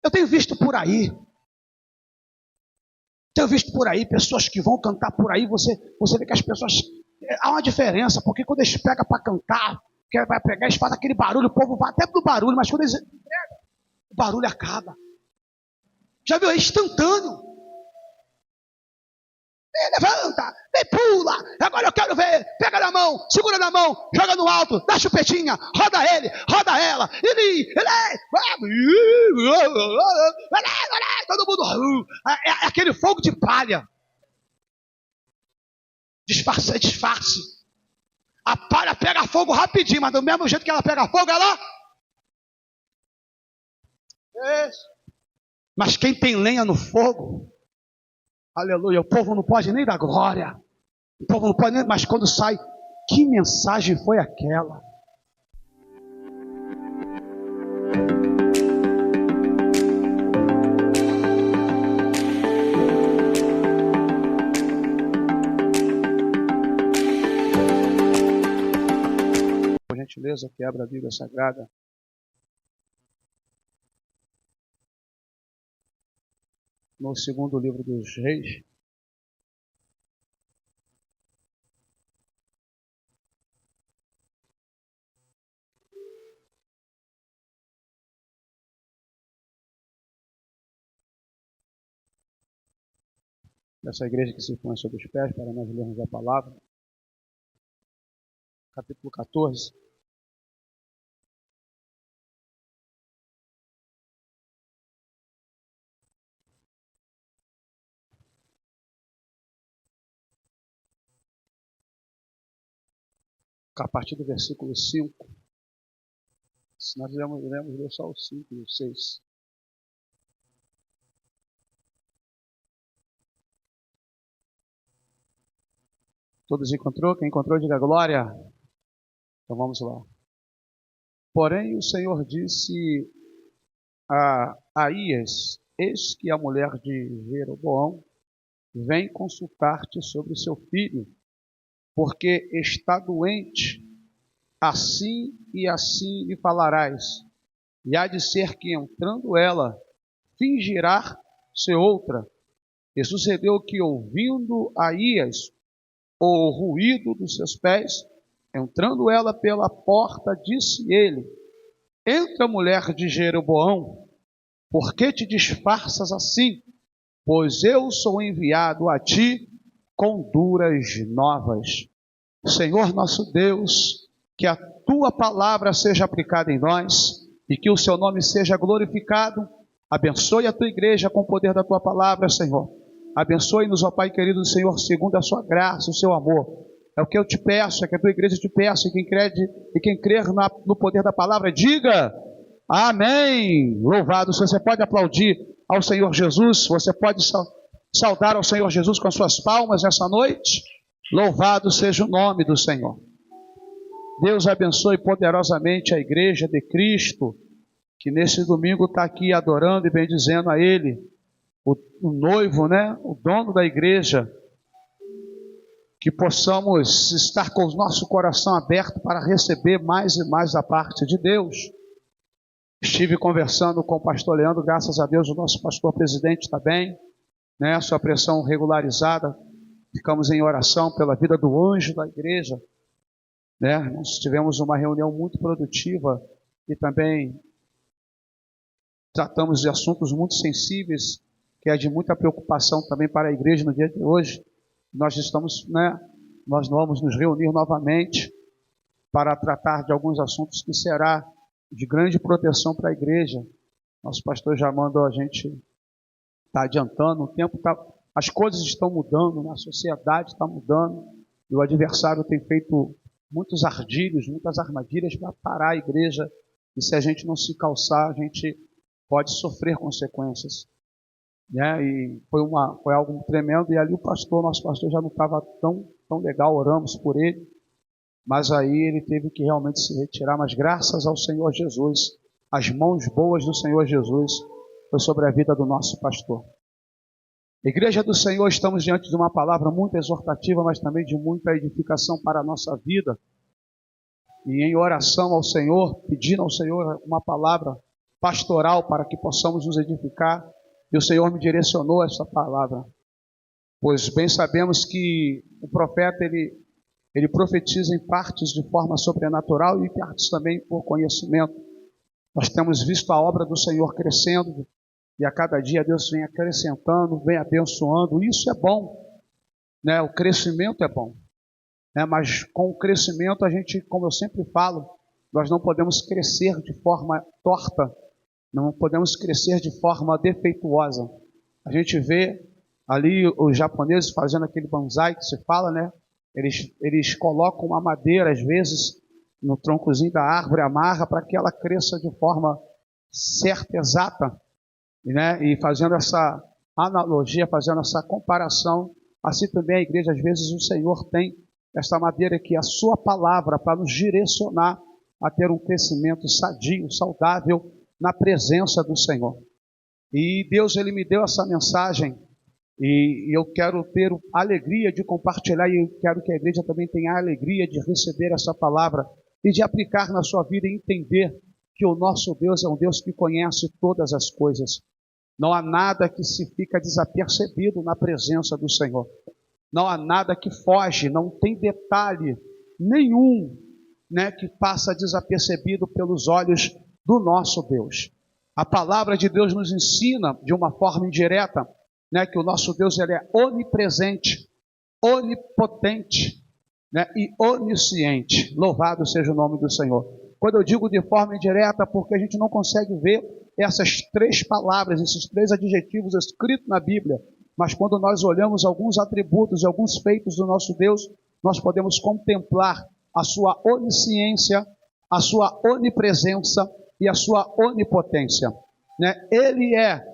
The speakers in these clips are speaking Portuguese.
Eu tenho visto por aí. Tenho visto por aí pessoas que vão cantar por aí. Você vê que as pessoas... Há uma diferença, porque quando eles pegam para cantar, que vai pregar, eles fazem aquele barulho, o povo vai até pro barulho, mas quando eles pregam, o barulho acaba. Já viu? É instantâneo. Levanta, pula, agora eu quero ver, pega na mão, segura na mão, joga no alto, dá chupetinha, roda ele, roda ela, todo mundo, é aquele fogo de palha, disfarce, é disfarce, a palha pega fogo rapidinho, mas do mesmo jeito que ela pega fogo, ela... Mas quem tem lenha no fogo, aleluia, o povo não pode nem dar glória. O povo não pode nem... Mas quando sai, que mensagem foi aquela? Por gentileza, quebra a Bíblia Sagrada. No segundo livro dos Reis. Dessa igreja que se põe sobre os pés para nós lermos a palavra. Capítulo 14. A partir do versículo 5. Se nós iremos ler só o 5 e o 6. Todos encontrou? Quem encontrou, diga glória. Então vamos lá. Porém o Senhor disse a Aías: eis que a mulher de Jeroboão vem consultar-te sobre seu filho, porque está doente. Assim e assim lhe falarás, e há de ser que entrando ela, fingirá ser outra. E sucedeu que, ouvindo Aías o ruído dos seus pés, entrando ela pela porta, disse ele: entra, mulher de Jeroboão, por que te disfarças assim? Pois eu sou enviado a ti com duras novas. Senhor nosso Deus, que a tua palavra seja aplicada em nós e que o seu nome seja glorificado. Abençoe a tua igreja com o poder da tua palavra, Senhor. Abençoe-nos, ó Pai querido do Senhor, segundo a sua graça, o seu amor. É o que eu te peço, é que a tua igreja te peça, e quem crer no poder da palavra, diga amém. Louvado. Se você pode aplaudir ao Senhor Jesus, você pode saudar ao Senhor Jesus com as suas palmas nessa noite. Louvado seja o nome do Senhor. Deus abençoe poderosamente a igreja de Cristo, que nesse domingo está aqui adorando e bendizendo a Ele, o noivo, né? O dono da igreja. Que possamos estar com o nosso coração aberto para receber mais e mais da parte de Deus. Estive conversando com o pastor Leandro, graças a Deus o nosso pastor presidente está bem, né? Sua pressão regularizada. Ficamos em oração pela vida do anjo da igreja, né? Nós tivemos uma reunião muito produtiva e também tratamos de assuntos muito sensíveis, que é de muita preocupação também para a igreja no dia de hoje. Nós vamos nos reunir novamente para tratar de alguns assuntos que será de grande proteção para a igreja. Nosso pastor já mandou a gente estar adiantando, o tempo está, as coisas estão mudando, né? A sociedade está mudando, e o adversário tem feito muitos ardilhos, muitas armadilhas para parar a igreja, e se a gente não se calçar, a gente pode sofrer consequências. Né? E foi algo tremendo, e ali nosso pastor já não estava tão legal, oramos por ele, mas aí ele teve que realmente se retirar, mas graças ao Senhor Jesus, as mãos boas do Senhor Jesus foi sobre a vida do nosso pastor. Igreja do Senhor, estamos diante de uma palavra muito exortativa, mas também de muita edificação para a nossa vida, e em oração ao Senhor, pedindo ao Senhor uma palavra pastoral para que possamos nos edificar, e o Senhor me direcionou a essa palavra. Pois bem sabemos que o profeta, ele profetiza em partes de forma sobrenatural e em partes também por conhecimento. Nós temos visto a obra do Senhor crescendo, e a cada dia Deus vem acrescentando, vem abençoando. Isso é bom, né? O crescimento é bom, né? Mas com o crescimento a gente, como eu sempre falo, nós não podemos crescer de forma torta, não podemos crescer de forma defeituosa. A gente vê ali os japoneses fazendo aquele bonsai que se fala, né? Eles colocam uma madeira, às vezes, no troncozinho da árvore, amarra para que ela cresça de forma certa, exata, né? E fazendo essa analogia, fazendo essa comparação, assim também a igreja, às vezes, o Senhor tem essa madeira aqui, a sua palavra, para nos direcionar a ter um crescimento sadio, saudável, na presença do Senhor. E Deus, Ele me deu essa mensagem, e eu quero ter a alegria de compartilhar, e eu quero que a igreja também tenha a alegria de receber essa palavra e de aplicar na sua vida e entender que o nosso Deus é um Deus que conhece todas as coisas. Não há nada que se fica desapercebido na presença do Senhor. Não há nada que foge, não tem detalhe nenhum, né, que passa desapercebido pelos olhos do nosso Deus. A palavra de Deus nos ensina de uma forma indireta, né, que o nosso Deus, ele é onipresente, onipotente, né, e onisciente. Louvado seja o nome do Senhor. Quando eu digo de forma indireta, porque a gente não consegue ver essas três palavras, esses três adjetivos escritos na Bíblia, mas quando nós olhamos alguns atributos e alguns feitos do nosso Deus, nós podemos contemplar a sua onisciência, a sua onipresença e a sua onipotência, né? Ele é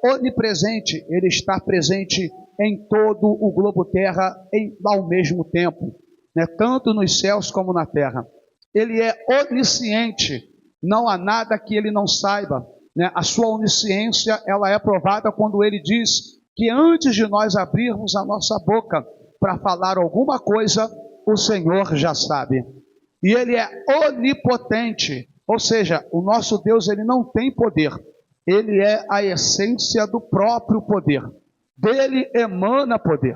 onipresente, ele está presente em todo o globo terra ao mesmo tempo, né? Tanto nos céus como na terra. Ele é onisciente, não há nada que ele não saiba, né? A sua onisciência, ela é provada quando ele diz que antes de nós abrirmos a nossa boca para falar alguma coisa, o Senhor já sabe. E ele é onipotente, ou seja, o nosso Deus, ele não tem poder, ele é a essência do próprio poder, dele emana poder.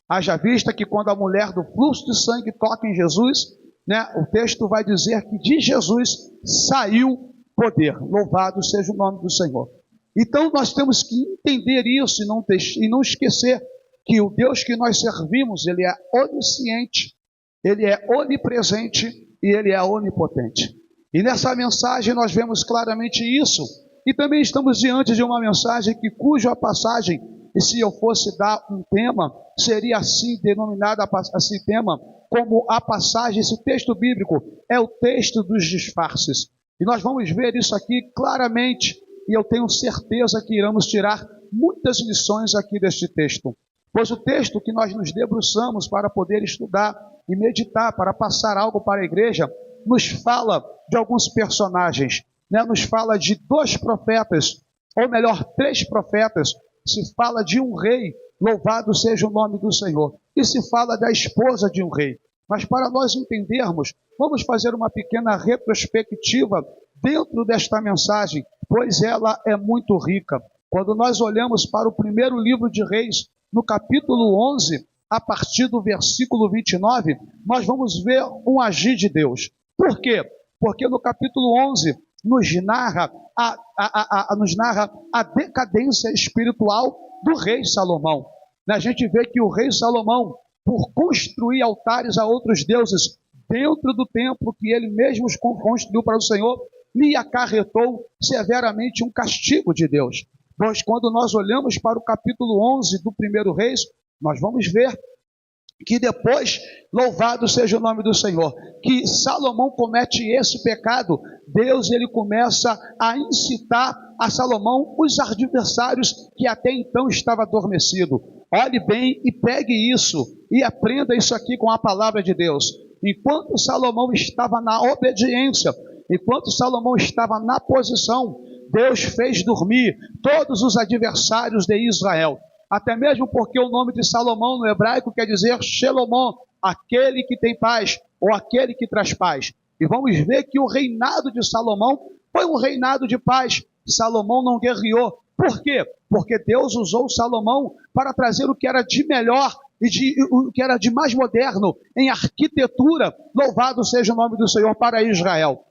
Haja vista que quando a mulher do fluxo de sangue toca em Jesus, né, o texto vai dizer que de Jesus saiu poder. Louvado seja o nome do Senhor. Então nós temos que entender isso e não esquecer que o Deus que nós servimos, ele é onisciente, ele é onipresente e ele é onipotente. E nessa mensagem nós vemos claramente isso. E também estamos diante de uma mensagem cuja passagem, e se eu fosse dar um tema, seria assim denominada esse tema como a passagem, esse texto bíblico é o texto dos disfarces. E nós vamos ver isso aqui claramente, e eu tenho certeza que iremos tirar muitas lições aqui deste texto. Pois o texto que nós nos debruçamos para poder estudar e meditar, para passar algo para a igreja, nos fala de alguns personagens, né? Nos fala de dois profetas, ou melhor, três profetas. Se fala de um rei, louvado seja o nome do Senhor, e se fala da esposa de um rei. Mas para nós entendermos, vamos fazer uma pequena retrospectiva dentro desta mensagem, pois ela é muito rica. Quando nós olhamos para o primeiro livro de Reis, no capítulo 11, a partir do versículo 29, nós vamos ver um agir de Deus. Por quê? Porque no capítulo 11 nos narra a decadência espiritual do rei Salomão. A gente vê que o rei Salomão, por construir altares a outros deuses dentro do templo que ele mesmo construiu para o Senhor, lhe acarretou severamente um castigo de Deus. Pois quando nós olhamos para o capítulo 11 do primeiro Reis, nós vamos ver que depois, louvado seja o nome do Senhor, que Salomão comete esse pecado, Deus ele começa a incitar a Salomão os adversários que até então estavam adormecidos. Olhe bem e pegue isso e aprenda isso aqui com a palavra de Deus. Enquanto Salomão estava na obediência, enquanto Salomão estava na posição, Deus fez dormir todos os adversários de Israel. Até mesmo porque o nome de Salomão no hebraico quer dizer Shelomon, aquele que tem paz, ou aquele que traz paz. E vamos ver que o reinado de Salomão Foi um reinado de paz. Salomão não guerreou. Por quê? Porque Deus usou Salomão para trazer o que era de melhor e o que era de mais moderno em arquitetura. Louvado seja o nome do Senhor para Israel.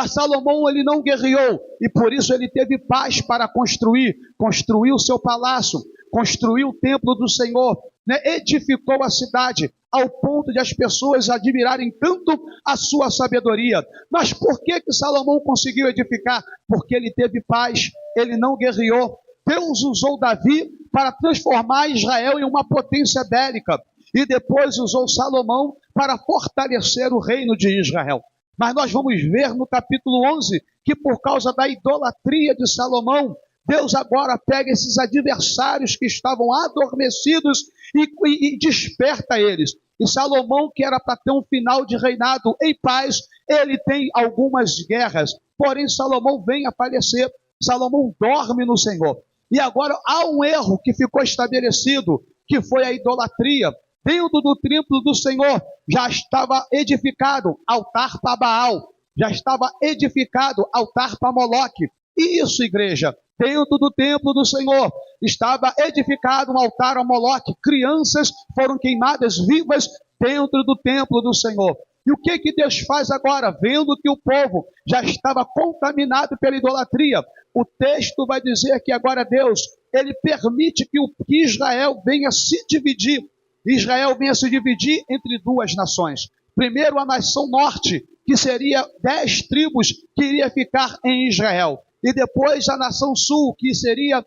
Salomão ele não guerreou e por isso ele teve paz para construir o seu palácio, construiu o templo do Senhor, né? Edificou a cidade ao ponto de as pessoas admirarem tanto a sua sabedoria. Mas por que Salomão conseguiu edificar? Porque ele teve paz, ele não guerreou. Deus usou Davi para transformar Israel em uma potência bélica e depois usou Salomão para fortalecer o reino de Israel. Mas nós vamos ver no capítulo 11 que por causa da idolatria de Salomão, Deus agora pega esses adversários que estavam adormecidos e desperta eles. E Salomão, que era para ter um final de reinado em paz, ele tem algumas guerras. Porém, Salomão vem a falecer. Salomão dorme no Senhor. E agora há um erro que ficou estabelecido, que foi a idolatria. Dentro do templo do Senhor já estava edificado altar para Baal, já estava edificado altar para Moloque. E isso, igreja, dentro do templo do Senhor estava edificado um altar a Moloque. Crianças foram queimadas vivas dentro do templo do Senhor. E o que Deus faz agora? Vendo que o povo já estava contaminado pela idolatria, o texto vai dizer que agora Deus, ele permite que Israel venha se dividir. Israel venha se dividir entre duas nações. Primeiro a nação norte, que seria 10 tribos que iria ficar em Israel. E depois a nação sul, que seria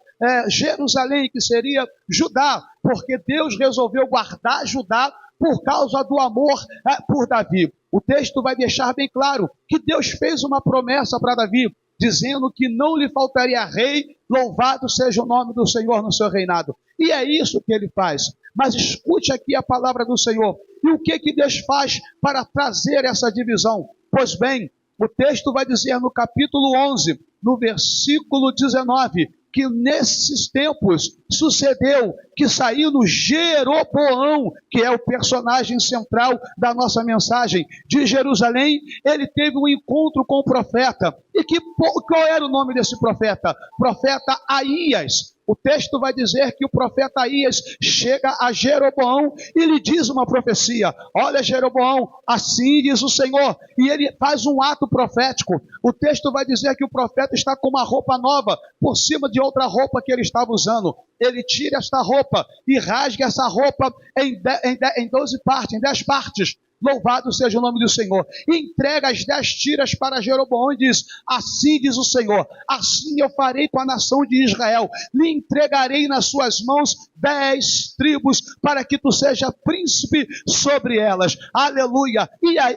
Jerusalém, que seria Judá, porque Deus resolveu guardar Judá por causa do amor por Davi. O texto vai deixar bem claro que Deus fez uma promessa para Davi, dizendo que não lhe faltaria rei, louvado seja o nome do Senhor no seu reinado. E é isso que ele faz. Mas escute aqui a palavra do Senhor. E o que Deus faz para trazer essa divisão? Pois bem, o texto vai dizer no capítulo 11, no versículo 19, que nesses tempos sucedeu que saindo Jeroboão, que é o personagem central da nossa mensagem, de Jerusalém, ele teve um encontro com o profeta. E qual era o nome desse profeta? Profeta Aías. O texto vai dizer que o profeta Aías chega a Jeroboão e lhe diz uma profecia. Olha, Jeroboão, assim diz o Senhor. E ele faz um ato profético. O texto vai dizer que o profeta está com uma roupa nova por cima de outra roupa que ele estava usando. Ele tira esta roupa e rasga essa roupa em 12 partes, em 10 partes. Louvado seja o nome do Senhor. E entrega as 10 tiras para Jeroboão e diz: assim diz o Senhor, assim eu farei com a nação de Israel, lhe entregarei nas suas mãos 10 tribos, para que tu seja príncipe sobre elas. Aleluia.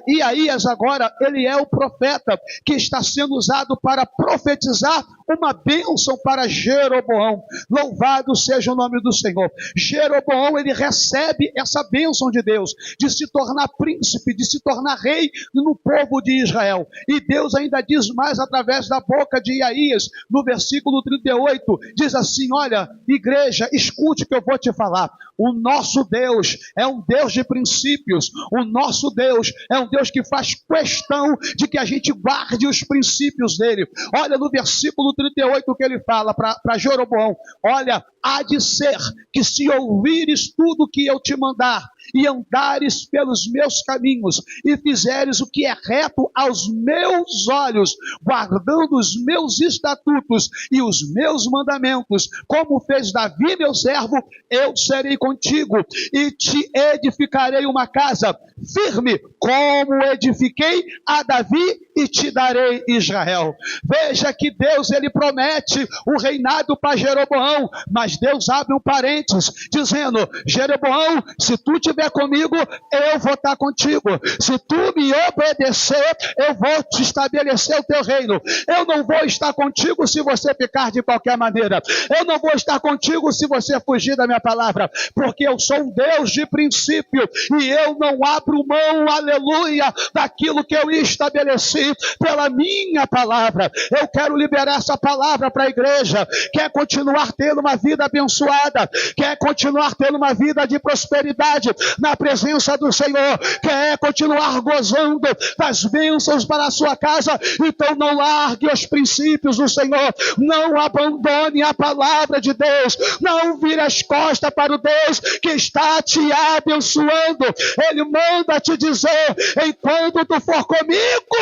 E Aías agora, ele é o profeta que está sendo usado para profetizar uma bênção para Jeroboão. Louvado seja o nome do Senhor. Jeroboão, ele recebe essa bênção de Deus, de se tornar príncipe, de se tornar rei no povo de Israel. E Deus ainda diz mais através da boca de Aías, no versículo 38, diz assim: olha, igreja, escute o que eu vou te falar. O nosso Deus é um Deus de princípios. O nosso Deus é um Deus que faz questão de que a gente guarde os princípios dele. Olha no versículo 38 o que ele fala para Jeroboão: olha, há de ser que se ouvires tudo que eu te mandar e andares pelos meus caminhos e fizeres o que é reto aos meus olhos, guardando os meus estatutos e os meus mandamentos, como fez Davi meu servo, eu serei contigo e te edificarei uma casa firme, como edifiquei a Davi, e te darei Israel. Veja que Deus, ele promete o reinado para Jeroboão, mas Deus abre um parênteses, dizendo: Jeroboão, se tu estiver comigo, eu vou estar contigo. Se tu me obedecer, eu vou te estabelecer o teu reino. Eu não vou estar contigo se você ficar de qualquer maneira. Eu não vou estar contigo se você fugir da minha palavra, porque eu sou um Deus de princípio, e eu não abro mão, aleluia, daquilo que eu estabeleci pela minha palavra. Eu quero liberar essa palavra para a igreja. Quer continuar tendo uma vida abençoada, quer continuar tendo uma vida de prosperidade, na presença do Senhor, quer continuar gozando das bênçãos para a sua casa, então não largue os princípios do Senhor, não abandone a palavra de Deus, não vire as costas para o Deus que está te abençoando. Ele manda te dizer: enquanto tu for comigo,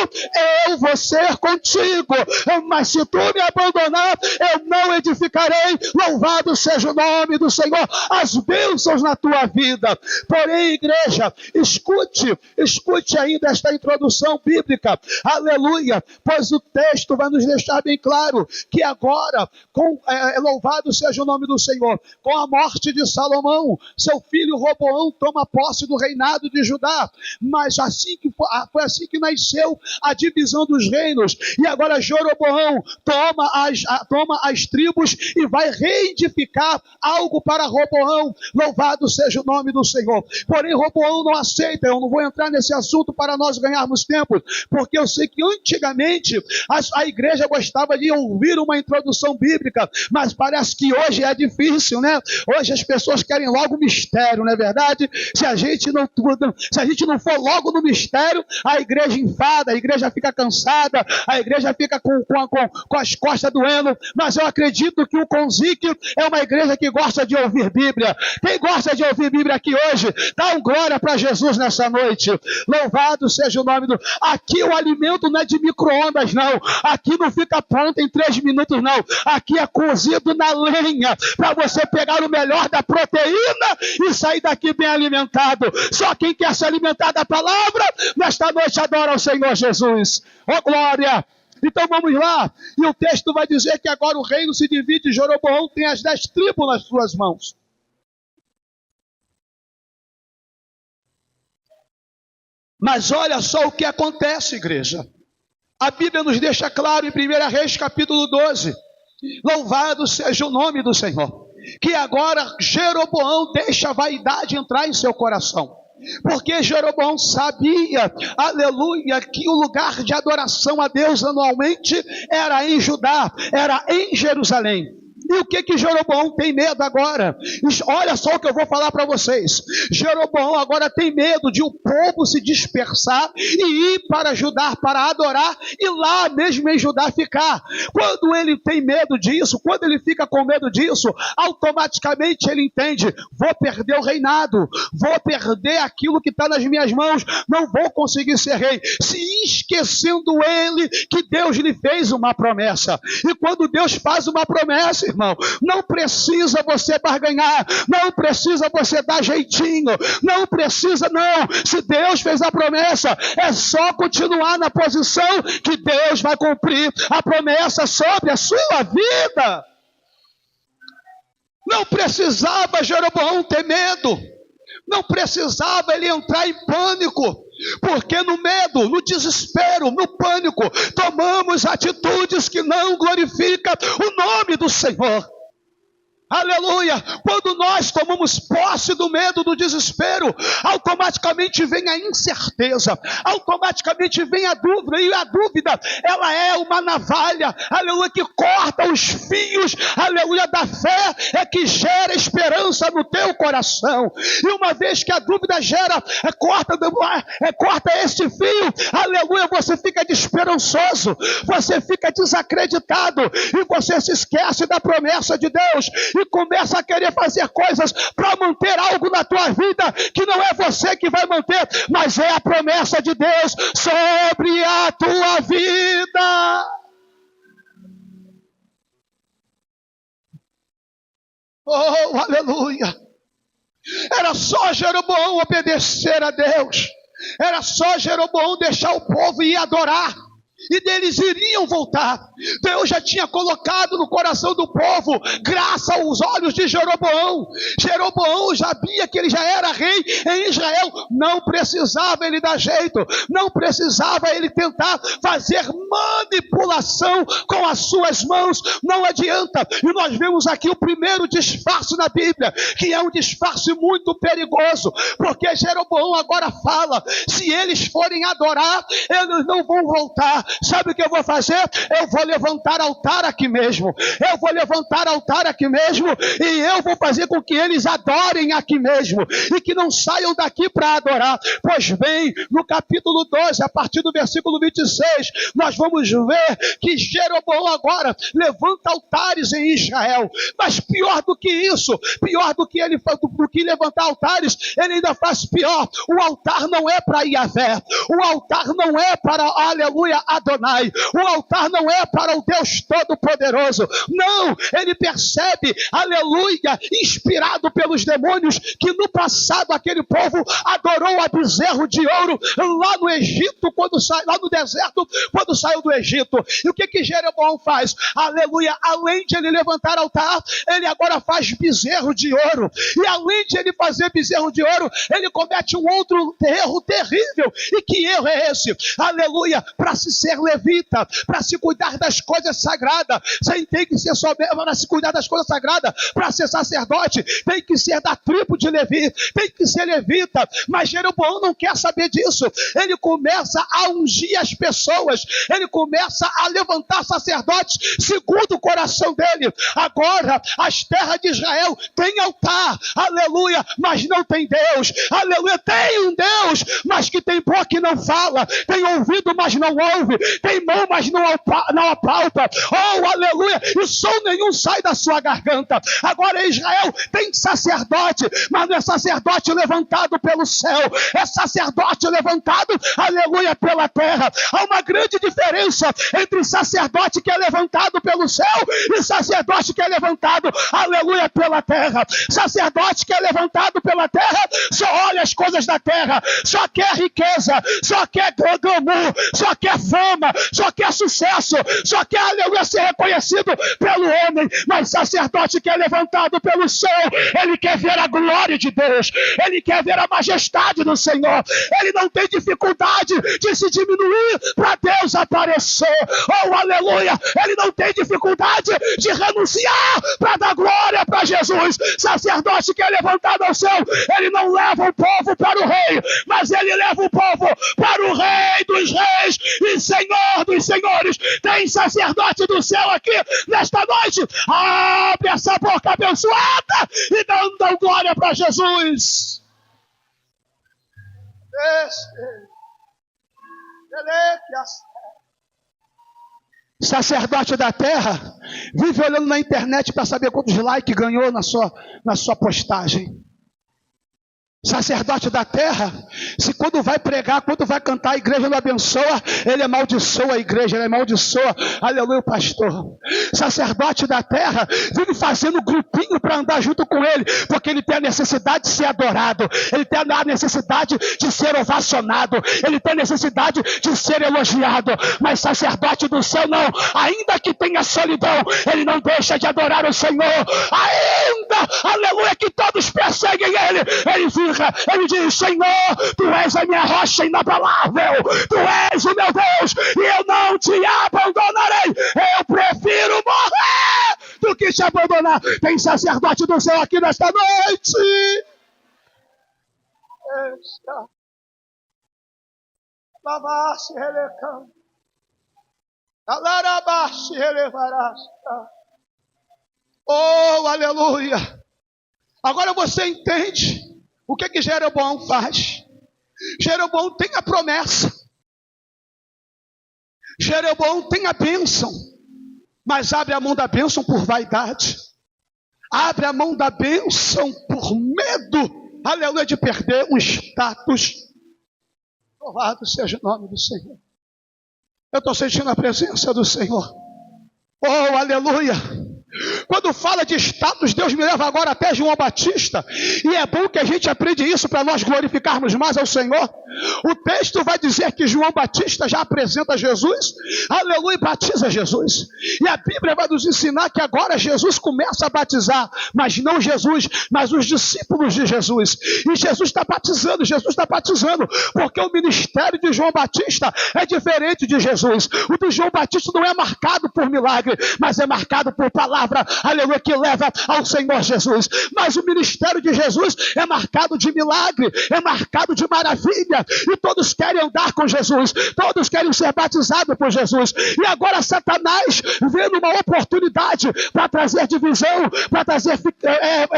eu vou ser contigo, mas se tu me abandonar, eu não edificarei. Louvado seja o nome do Senhor, as bênçãos na tua vida. Porém, igreja, escute ainda esta introdução bíblica, aleluia, pois o texto vai nos deixar bem claro que agora, louvado seja o nome do Senhor, com a morte de Salomão, seu filho Roboão toma posse do reinado de Judá, mas foi assim que nasceu a divisão dos reinos, e agora Jeroboão toma as tribos e vai reedificar algo para Roboão. Louvado seja o nome do Senhor. Porém, Roboão não aceita. Eu não vou entrar nesse assunto para nós ganharmos tempo, porque eu sei que antigamente a igreja gostava de ouvir uma introdução bíblica, mas parece que hoje é difícil, né? Hoje as pessoas querem logo mistério, não é verdade? Se a gente não for logo no mistério, a igreja enfada, a igreja fica cansada, a igreja fica com as costas doendo. Mas eu acredito que o Conzic é uma igreja que gosta de ouvir Bíblia. Quem gosta de ouvir Bíblia aqui hoje, dá um glória para Jesus nessa noite. Louvado seja o nome do... Aqui o alimento não é de micro-ondas, não. Aqui não fica pronto em 3 minutos, não. Aqui é cozido na lenha, para você pegar o melhor da proteína e sair daqui bem alimentado. Só quem quer se alimentar da palavra, nesta noite adora ao Senhor Jesus. Ó glória! Então vamos lá, e o texto vai dizer que agora o reino se divide, Jeroboão tem as 10 tribos nas suas mãos. Mas olha só o que acontece, igreja. A Bíblia nos deixa claro em 1 Reis capítulo 12, louvado seja o nome do Senhor, que agora Jeroboão deixa a vaidade entrar em seu coração. Porque Jeroboão sabia, aleluia, que o lugar de adoração a Deus anualmente era em Judá, era em Jerusalém. E o que Jeroboão tem medo agora? Olha só o que eu vou falar para vocês. Jeroboão agora tem medo de o povo se dispersar e ir para Judá para adorar e lá mesmo em Judá ficar. Quando ele tem medo disso, quando ele fica com medo disso, automaticamente ele entende: vou perder o reinado, vou perder aquilo que está nas minhas mãos, não vou conseguir ser rei. Se esquecendo ele que Deus lhe fez uma promessa. E quando Deus faz uma promessa, irmão, não precisa você barganhar, não precisa você dar jeitinho, não precisa não. Se Deus fez a promessa, é só continuar na posição que Deus vai cumprir a promessa sobre a sua vida. Não precisava Jeroboão ter medo, não precisava ele entrar em pânico, porque no medo, no desespero, no pânico, tomamos atitudes que não glorificam o nome do Senhor. Aleluia! Quando nós tomamos posse do medo, do desespero, automaticamente vem a incerteza, automaticamente vem a dúvida, e a dúvida, ela é uma navalha, aleluia, que corta os fios, aleluia, da fé, é que gera esperança no teu coração. E uma vez que a dúvida corta esse fio, aleluia, você fica desesperançoso, você fica desacreditado, e você se esquece da promessa de Deus, e começa a querer fazer coisas para manter algo na tua vida que não é você que vai manter, mas é a promessa de Deus sobre a tua vida. Oh, aleluia! Era só Jeroboão obedecer a Deus, era só Jeroboão deixar o povo ir adorar, e deles iriam voltar. Deus já tinha colocado no coração do povo graça aos olhos de Jeroboão. Jeroboão já sabia que ele já era rei em Israel, não precisava ele dar jeito, não precisava ele tentar fazer manipulação com as suas mãos, não adianta. E nós vemos aqui o primeiro disfarce na Bíblia, que é um disfarce muito perigoso, porque Jeroboão agora fala: se eles forem adorar, eles não vão voltar, sabe o que eu vou fazer? Eu vou levantar altar aqui mesmo. Eu vou levantar altar aqui mesmo e eu vou fazer com que eles adorem aqui mesmo e que não saiam daqui para adorar. Pois bem, no capítulo 12, a partir do versículo 26, nós vamos ver que Jeroboão agora levanta altares em Israel. Mas pior do que isso, pior do que levantar altares, ele ainda faz pior. O altar não é para Yahvé, o altar não é para, aleluia, Adonai, o altar não é para o Deus Todo-Poderoso. Não, ele percebe, aleluia, inspirado pelos demônios, que no passado aquele povo adorou a bezerro de ouro lá no Egito, lá no deserto, quando saiu do Egito. E o que Jeroboão faz? Aleluia, além de ele levantar altar, ele agora faz bezerro de ouro. E além de ele fazer bezerro de ouro, ele comete um outro erro terrível. E que erro é esse? Aleluia, para se ser levita, para se cuidar das coisas sagradas, você tem que ser para se cuidar das coisas sagradas, para ser sacerdote, tem que ser da tribo de Levi, tem que ser levita. Mas Jeroboão não quer saber disso. Ele começa a ungir as pessoas, ele começa a levantar sacerdotes segundo o coração dele. Agora as terras de Israel têm altar, aleluia, mas não tem Deus. Aleluia, tem um Deus, mas que tem boca e não fala, tem ouvido, mas não ouve, tem mão, mas não apalpa. Oh, aleluia, e som nenhum sai da sua garganta. Agora Israel tem sacerdote, mas não é sacerdote levantado pelo céu, é sacerdote levantado, aleluia, pela terra. Há uma grande diferença entre sacerdote que é levantado pelo céu e sacerdote que é levantado, aleluia, pela terra. Sacerdote que é levantado pela terra só olha as coisas da terra, só quer riqueza, só quer glamour, só quer fama, só quer sucesso, só quer, aleluia, ser reconhecido pelo homem. Mas sacerdote que é levantado pelo céu, ele quer ver a glória de Deus, ele quer ver a majestade do Senhor, ele não tem dificuldade de se diminuir para Deus aparecer. Oh, aleluia, ele não tem dificuldade de renunciar para dar glória para Jesus. Sacerdote que é levantado ao céu, ele não leva o povo para o rei, mas ele leva o povo para o Rei dos Reis e Senhor dos Senhores. Tem sacerdote do céu aqui nesta noite. Abre essa boca abençoada e dão glória para Jesus. Sacerdote da terra vive olhando na internet para saber quantos likes ganhou na sua postagem. Sacerdote da terra, se quando vai pregar, quando vai cantar, a igreja não abençoa, ele amaldiçoa a igreja, ele amaldiçoa, aleluia, o pastor. Sacerdote da terra vive fazendo grupinho para andar junto com ele, porque ele tem a necessidade de ser adorado, ele tem a necessidade de ser ovacionado, ele tem a necessidade de ser elogiado. Mas sacerdote do céu não, ainda que tenha solidão, ele não deixa de adorar o Senhor, ainda, aleluia, que todos perseguem ele fica. Ele diz: Senhor, Tu és a minha rocha inabalável, Tu és o meu Deus, e eu não te abandonarei. Eu prefiro morrer do que te abandonar. Tem sacerdote do céu aqui nesta noite. Oh, aleluia. Agora você entende o que Jeroboão faz. Jeroboão tem a promessa, Jeroboão tem a bênção, mas abre a mão da bênção por vaidade, abre a mão da bênção por medo, aleluia, de perder um status. Louvado seja o nome do Senhor. Eu estou sentindo a presença do Senhor. Oh, aleluia. Quando fala de status, Deus me leva agora até João Batista, e é bom que a gente aprenda isso para nós glorificarmos mais ao Senhor. O texto vai dizer que João Batista já apresenta Jesus, aleluia, e batiza Jesus, e a Bíblia vai nos ensinar que agora Jesus começa a batizar, mas não Jesus, mas os discípulos de Jesus, e Jesus está batizando, porque o ministério de João Batista é diferente de Jesus. O de João Batista não é marcado por milagre, mas é marcado por palavra, aleluia, que leva ao Senhor Jesus. Mas o ministério de Jesus é marcado de milagre, é marcado de maravilha, glória, e todos querem andar com Jesus, todos querem ser batizados por Jesus. E agora Satanás vendo uma oportunidade para trazer divisão, para trazer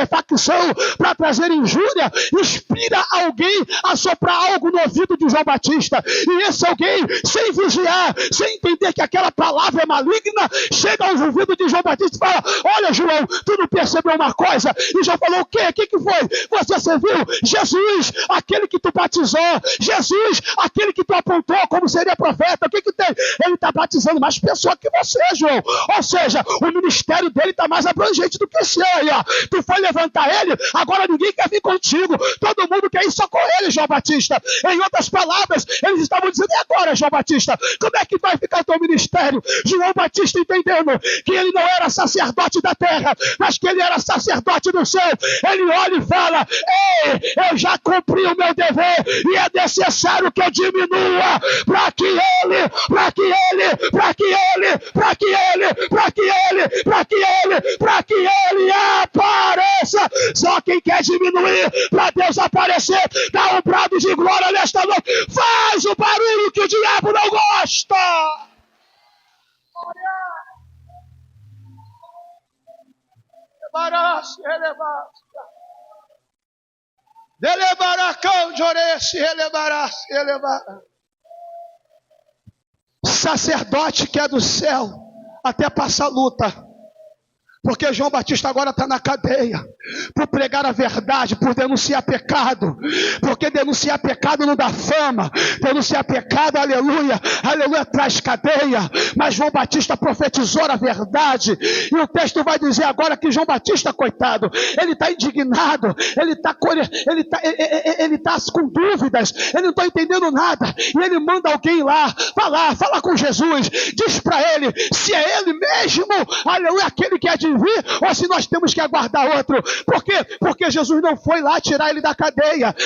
facção, para trazer injúria, inspira alguém a soprar algo no ouvido de João Batista, e esse alguém, sem vigiar, sem entender que aquela palavra é maligna, chega aos ouvidos de João Batista e fala: olha, João, tu não percebeu uma coisa? E João falou: o quê? O que foi? Você viu? Jesus, aquele que tu batizou, Jesus, aquele que tu apontou como seria profeta, o que tem? Ele está batizando mais pessoas que você, João. Ou seja, o ministério dele está mais abrangente do que o seu aí, ó. Tu foi levantar ele, agora ninguém quer vir contigo, todo mundo quer ir só com ele, João Batista. Em outras palavras, eles estavam dizendo: e agora, João Batista, como é que vai ficar o teu ministério? João Batista entendendo que ele não era sacerdote da terra, mas que ele era sacerdote do céu, ele olha e fala: ei, eu já cumpri o meu dever, e é necessário que eu diminua para que ele apareça. Só quem quer diminuir para Deus aparecer, dá um brado de glória nesta noite, faz o barulho que o diabo não gosta. Sacerdote que é do céu até passar luta, porque João Batista agora está na cadeia por pregar a verdade, por denunciar pecado, porque denunciar pecado não dá fama, denunciar pecado, aleluia, aleluia, traz cadeia. Mas João Batista profetizou a verdade, e o texto vai dizer agora que João Batista, coitado, ele está indignado, ele está com dúvidas, ele não está entendendo nada, e ele manda alguém lá, fala com Jesus, diz para ele se é ele mesmo, aleluia, aquele que é de vir, ou se nós temos que aguardar outro. Por quê? Porque Jesus não foi lá tirar ele da cadeia.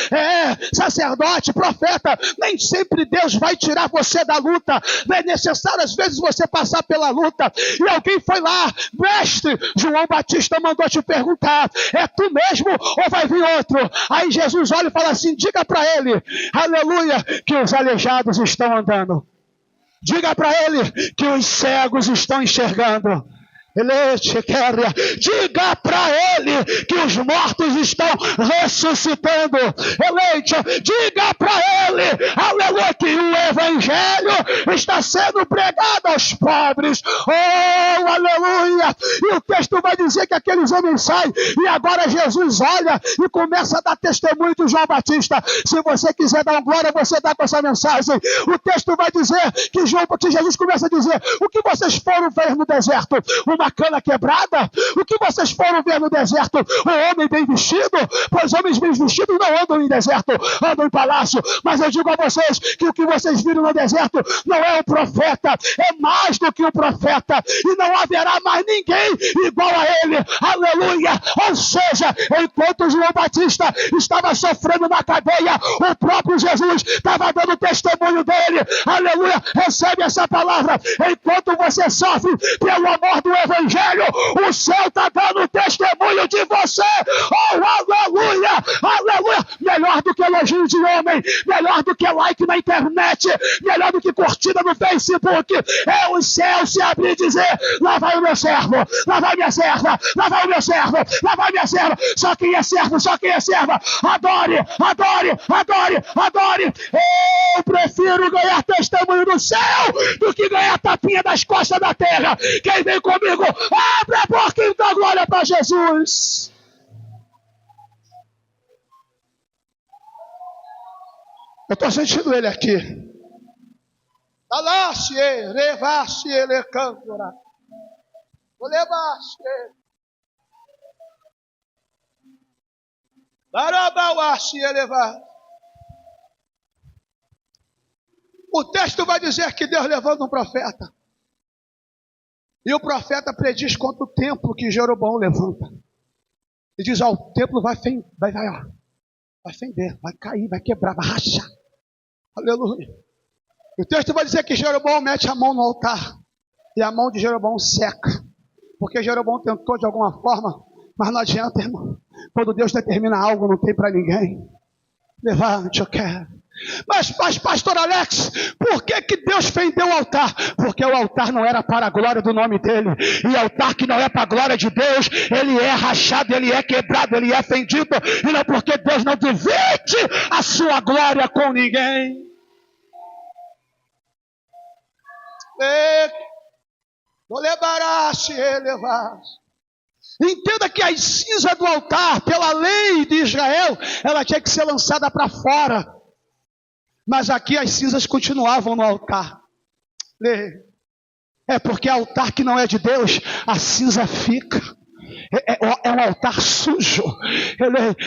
Sacerdote, profeta, nem sempre Deus vai tirar você da luta. É necessário às vezes você passar pela luta. E alguém foi lá: mestre, João Batista mandou te perguntar, é tu mesmo ou vai vir outro? Aí Jesus olha e fala assim: diga para ele, aleluia, que os aleijados estão andando. Diga para ele que os cegos estão enxergando. Diga para ele que os mortos estão ressuscitando. Diga para ele, aleluia, que o evangelho está sendo pregado aos pobres. Oh, aleluia. E o texto vai dizer que aqueles homens saem, e agora Jesus olha e começa a dar testemunho de João Batista. Se você quiser dar uma glória, você dá com essa mensagem. O texto vai dizer que Jesus começa a dizer: o que vocês foram ver no deserto? Uma cana quebrada? O que vocês foram ver no deserto? Um homem bem vestido? Pois homens bem vestidos não andam em deserto, andam em palácio. Mas eu digo a vocês que o que vocês viram no deserto não é um profeta, é mais do que um profeta, e não haverá mais ninguém igual a ele. Aleluia. Ou seja, enquanto João Batista estava sofrendo na cadeia, o próprio Jesus estava dando testemunho dele. Aleluia. Recebe essa palavra. Enquanto você sofre pelo amor do evangelho, o céu está dando testemunho de você. Oh, aleluia, aleluia. Melhor do que elogio de homem, melhor do que like na internet, melhor do que curtida no Facebook, é o céu se abrir e dizer: lá vai o meu servo, lá vai minha serva, lá vai o meu servo, lá vai minha serva. Só quem é servo, só quem é serva, adore, adore, adore, adore. Eu prefiro ganhar testemunho do céu do que ganhar tapinha das costas da terra. Quem vem comigo, abre a boca e dá glória para Jesus. Eu estou sentindo ele aqui. O texto vai dizer que Deus levanta um profeta. E o profeta prediz contra o templo que Jeroboão levanta. E diz: ó, o templo vai fender, vai cair, vai quebrar, vai rachar. Aleluia. O texto vai dizer que Jeroboão mete a mão no altar, e a mão de Jeroboão seca. Porque Jeroboão tentou de alguma forma, mas não adianta, irmão. Quando Deus determina algo, não tem para ninguém. Levante, eu quero. Mas pastor Alex, por que Deus fendeu o altar? Porque o altar não era para a glória do nome dele. E altar que não é para a glória de Deus, ele é rachado, ele é quebrado, ele é fendido. E não porque Deus não divide a sua glória com ninguém. Entenda que as cinzas do altar, pela lei de Israel, ela tinha que ser lançada para fora. Mas aqui as cinzas continuavam no altar. É porque altar que não é de Deus, a cinza fica. É um altar sujo.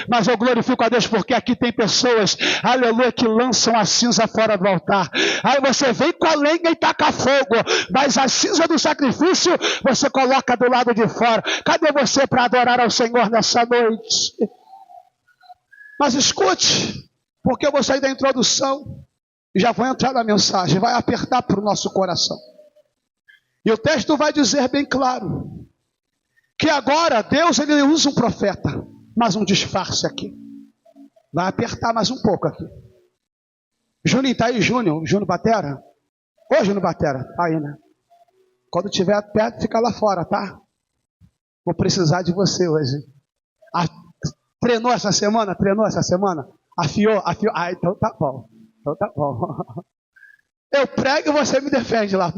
Mas eu glorifico a Deus porque aqui tem pessoas, aleluia, que lançam a cinza fora do altar. Aí você vem com a lenha e taca fogo, mas a cinza do sacrifício você coloca do lado de fora. Cadê você para adorar ao Senhor nessa noite? Mas escute, porque eu vou sair da introdução e já vou entrar na mensagem, vai apertar para o nosso coração. E o texto vai dizer bem claro que agora Deus ele usa um profeta, mas um disfarce aqui. Vai apertar mais um pouco aqui. Juninho, tá aí, Júnior Batera? Ô, Júnior Batera, tá aí, né? Quando tiver perto, fica lá fora, tá? Vou precisar de você hoje. Treinou essa semana? Afiou? Ah, então tá bom. Eu prego e você me defende lá.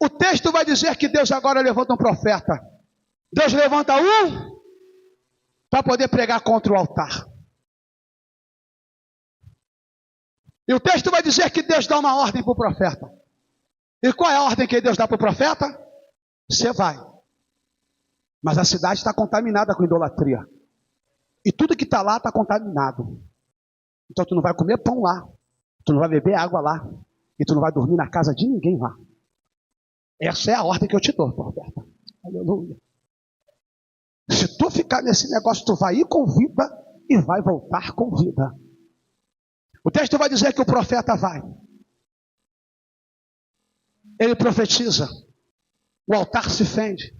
O texto vai dizer que Deus agora levanta um profeta. Deus levanta um para poder pregar contra o altar. E o texto vai dizer que Deus dá uma ordem para o profeta. E qual é a ordem que Deus dá para o profeta? Você vai. Mas a cidade está contaminada com idolatria. E tudo que está lá está contaminado. Então tu não vai comer pão lá. Tu não vai beber água lá. E tu não vai dormir na casa de ninguém lá. Essa é a ordem que eu te dou, profeta. Aleluia. Se tu ficar nesse negócio, tu vai ir com vida e vai voltar com vida. O texto vai dizer que o profeta vai. Ele profetiza. O altar se fende.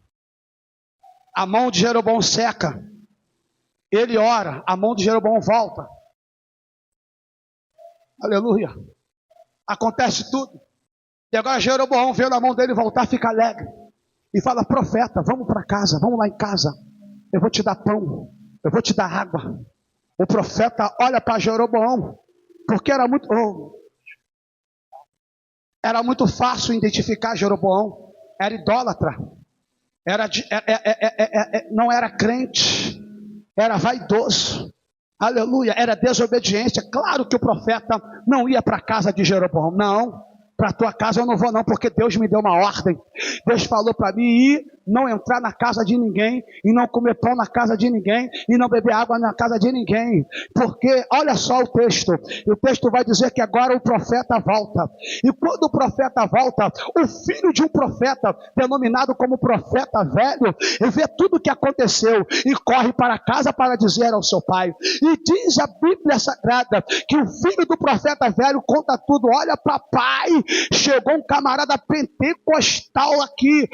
A mão de Jeroboão seca. Ele ora. A mão de Jeroboão volta. Aleluia. Acontece tudo. E agora Jeroboão vê na mão dele voltar, fica alegre. E fala, profeta, vamos para casa, vamos lá em casa. Eu vou te dar pão, eu vou te dar água. O profeta olha para Jeroboão, porque era muito fácil identificar Jeroboão. Era idólatra, não era crente, era vaidoso. Aleluia, era desobediência. Claro que o profeta não ia para a casa de Jeroboão, não. Para a tua casa eu não vou não, porque Deus me deu uma ordem. Deus falou para mim ir, não entrar na casa de ninguém, e não comer pão na casa de ninguém, e não beber água na casa de ninguém. Porque, olha só o texto vai dizer que agora o profeta volta. E quando o profeta volta, o filho de um profeta, denominado como profeta velho, vê tudo o que aconteceu, e corre para casa para dizer ao seu pai. E diz a Bíblia Sagrada, que o filho do profeta velho conta tudo. Olha, papai, chegou um camarada pentecostal aqui.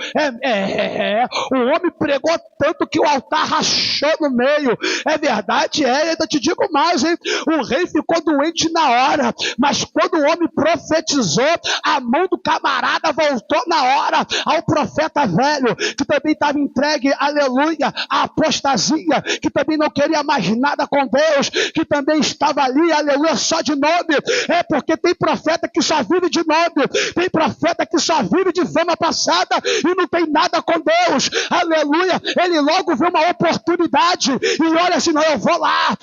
O homem pregou tanto que o altar rachou no meio. É verdade, ainda te digo mais, hein? O rei ficou doente na hora, mas quando o homem profetizou, a mão do camarada voltou na hora ao profeta velho, que também estava entregue, aleluia, à apostasia, que também não queria mais nada com Deus, que também estava ali, aleluia, só de nome. É porque tem profeta que só vive de nome, tem profeta que só vive de fama passada e não tem nada com Deus, aleluia. Ele logo vê uma oportunidade e olha assim, não, eu vou lá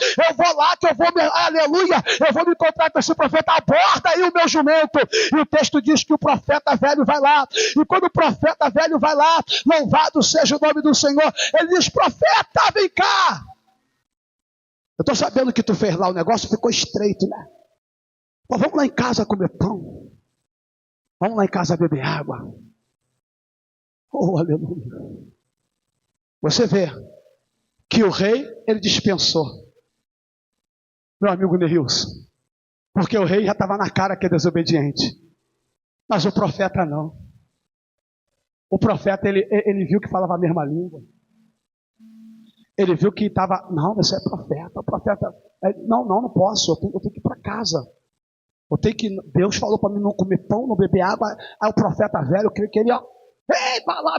que eu vou, aleluia, eu vou me encontrar com esse profeta, aborda aí o meu jumento. E o texto diz que o profeta velho vai lá, e quando o profeta velho vai lá, louvado seja o nome do Senhor, ele diz, profeta, vem cá. Eu estou sabendo que tu fez lá, o negócio ficou estreito, né? Pô, vamos lá em casa comer pão. Vamos lá em casa beber água. Oh, aleluia. Você vê que o rei, ele dispensou. Meu amigo Neilson. Porque o rei já estava na cara que é desobediente. Mas o profeta não. O profeta, ele viu que falava a mesma língua. Ele viu que estava, não, você é profeta, profeta. Não posso, eu tenho que ir para casa. Deus falou para mim não comer pão, não beber água. Aí o profeta velho, eu creio que ele, ei, vai lá,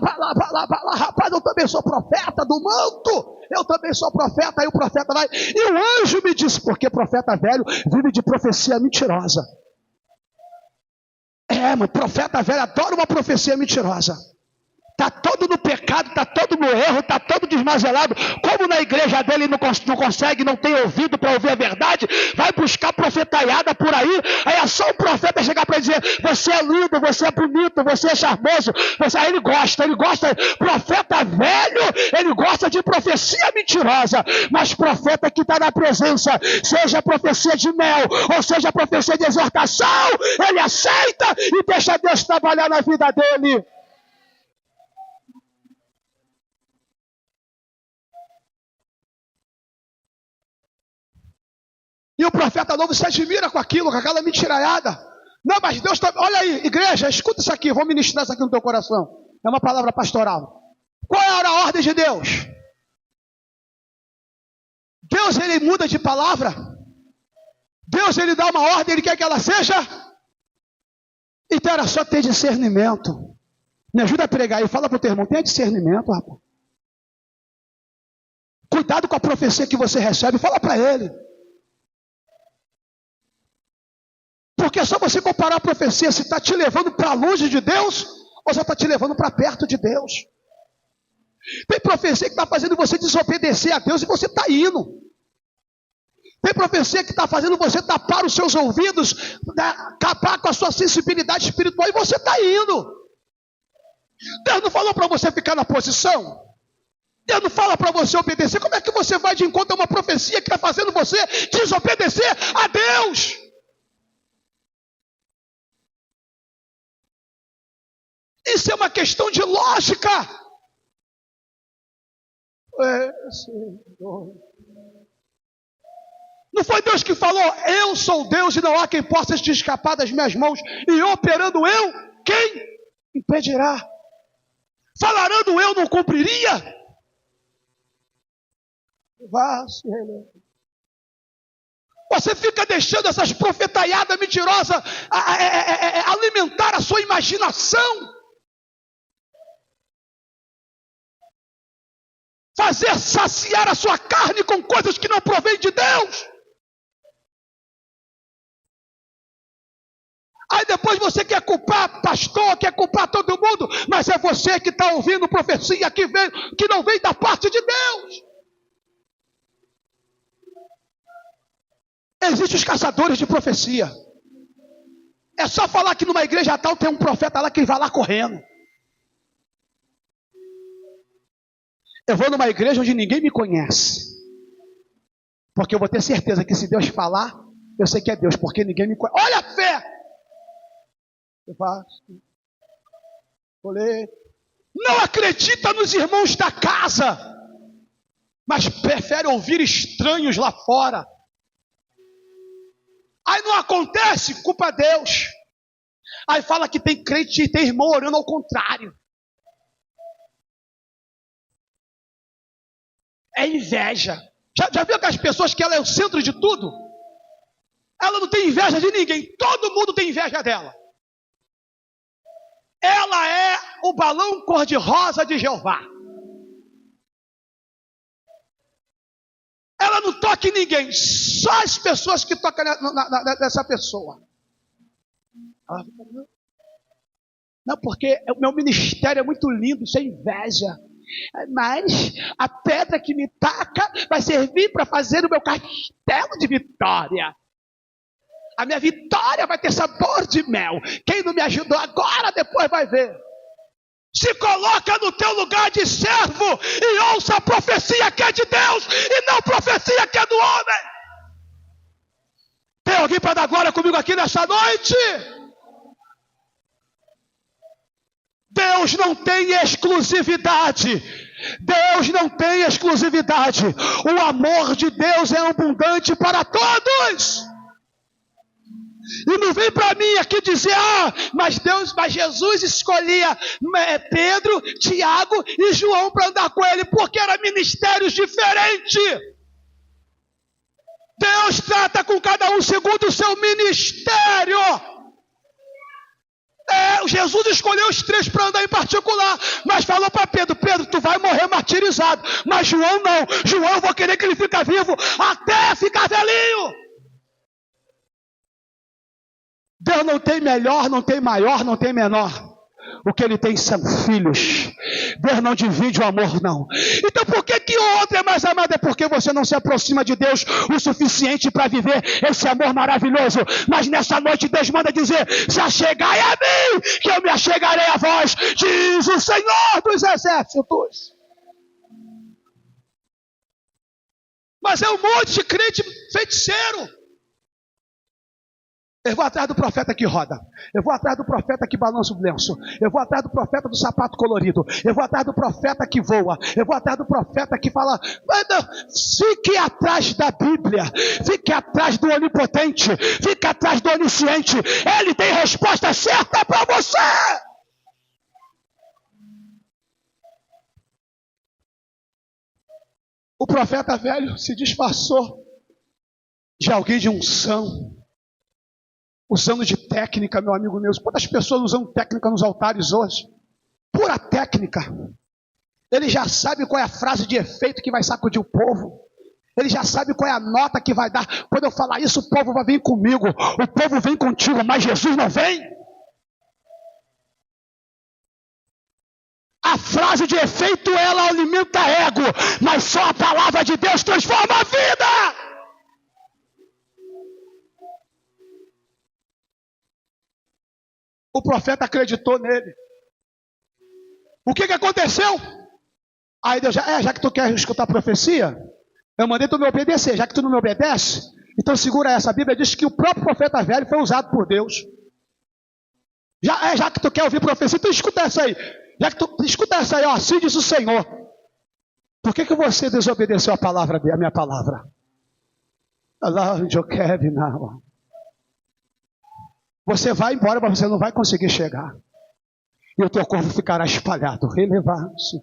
rapaz, eu também sou profeta do manto. Eu também sou profeta. Aí o profeta vai, e o anjo me disse, porque profeta velho vive de profecia mentirosa. Mas profeta velho adora uma profecia mentirosa. Está todo no pecado, está todo no erro, está todo desmazelado. Como na igreja dele não consegue, não tem ouvido para ouvir a verdade, vai buscar profetaiada por aí. Aí é só o profeta chegar para dizer: você é lindo, você é bonito, você é charmoso. Aí ele gosta. Profeta velho, ele gosta de profecia mentirosa. Mas profeta que está na presença, seja profecia de mel, ou seja profecia de exortação, ele aceita e deixa Deus trabalhar na vida dele. E o profeta novo se admira com aquilo, com aquela mentiraiada. Não, mas Deus está... Olha aí, igreja, escuta isso aqui, vou ministrar isso aqui no teu coração. É uma palavra pastoral. Qual era a ordem de Deus? Deus, ele muda de palavra. Deus, ele dá uma ordem, ele quer que ela seja. Então era só ter discernimento. Me ajuda a pregar aí, fala para o teu irmão, tenha discernimento, rapaz. Cuidado com a profecia que você recebe, fala para ele. Porque é só você comparar a profecia se está te levando para longe de Deus ou se está te levando para perto de Deus. Tem profecia que está fazendo você desobedecer a Deus e você está indo. Tem profecia que está fazendo você tapar os seus ouvidos, acabar com a sua sensibilidade espiritual e você está indo. Deus não falou para você ficar na posição? Deus não fala para você obedecer? Como é que você vai de encontro a uma profecia que está fazendo você desobedecer a Deus? Isso é uma questão de lógica. Senhor. Não foi Deus que falou: eu sou Deus e não há quem possa te escapar das minhas mãos, e operando eu, quem impedirá? Falarando eu, não cumpriria? Você fica deixando essas profetaiadas mentirosas alimentar a sua imaginação. Fazer saciar a sua carne com coisas que não provêm de Deus. Aí depois você quer culpar pastor, quer culpar todo mundo, mas é você que está ouvindo profecia que não vem da parte de Deus. Existem os caçadores de profecia. É só falar que numa igreja tal tem um profeta lá que vai lá correndo. Eu vou numa igreja onde ninguém me conhece. Porque eu vou ter certeza que se Deus falar, eu sei que é Deus, porque ninguém me conhece. Olha a fé! Eu faço. Não acredita nos irmãos da casa, mas prefere ouvir estranhos lá fora. Aí não acontece, culpa Deus. Aí fala que tem crente e tem irmão orando ao contrário. É inveja. Já viu aquelas pessoas que ela é o centro de tudo? Ela não tem inveja de ninguém. Todo mundo tem inveja dela. Ela é o balão cor-de-rosa de Jeová. Ela não toca em ninguém. Só as pessoas que tocam nessa pessoa. Ela fica, não, porque o meu ministério é muito lindo. Isso é inveja. Mas a pedra que me taca vai servir para fazer o meu castelo de vitória. A minha vitória vai ter sabor de mel. Quem não me ajudou agora, depois vai ver. Se coloca no teu lugar de servo e ouça a profecia que é de Deus e não a profecia que é do homem. Tem alguém para dar glória comigo aqui nessa noite? Deus não tem exclusividade. Deus não tem exclusividade. O amor de Deus é abundante para todos. E não vem para mim aqui dizer, mas Jesus escolhia Pedro, Tiago e João para andar com ele, porque eram ministérios diferentes. Deus trata com cada um segundo o seu ministério. Jesus escolheu os 3 para andar em particular, mas falou para Pedro, tu vai morrer martirizado, mas João não, João eu vou querer que ele fique vivo até ficar velhinho. Deus não tem melhor, não tem maior, não tem menor. O que ele tem são filhos. Deus não divide o amor, não. Então por que o outro é mais amado? É porque você não se aproxima de Deus o suficiente para viver esse amor maravilhoso. Mas nessa noite Deus manda dizer, se achegai a mim, que eu me achegarei a vós, diz o Senhor dos Exércitos. Mas é um monte de crente feiticeiro. Eu vou atrás do profeta que roda. Eu vou atrás do profeta que balança o lenço. Eu vou atrás do profeta do sapato colorido. Eu vou atrás do profeta que voa. Eu vou atrás do profeta que fala. Fique atrás da Bíblia. Fique atrás do onipotente. Fique atrás do onisciente. Ele tem resposta certa para você. O profeta velho se disfarçou de alguém de unção. Usando de técnica, meu amigo Neuso. Quantas pessoas usam técnica nos altares hoje? Pura técnica. Ele já sabe qual é a frase de efeito que vai sacudir o povo. Ele já sabe qual é a nota que vai dar. Quando eu falar isso, o povo vai vir comigo. O povo vem contigo, mas Jesus não vem. A frase de efeito, ela alimenta ego. Mas só a palavra de Deus transforma a vida. O profeta acreditou nele. O que aconteceu? Aí Deus, já que tu quer escutar a profecia, eu mandei tu me obedecer. Já que tu não me obedece, então segura essa. A Bíblia diz que o próprio profeta velho foi usado por Deus. Já que tu quer ouvir profecia, então escuta essa aí. Escuta essa aí, assim diz o Senhor. Por que você desobedeceu a minha palavra? Você vai embora, mas você não vai conseguir chegar. E o teu corpo ficará espalhado. Relevante.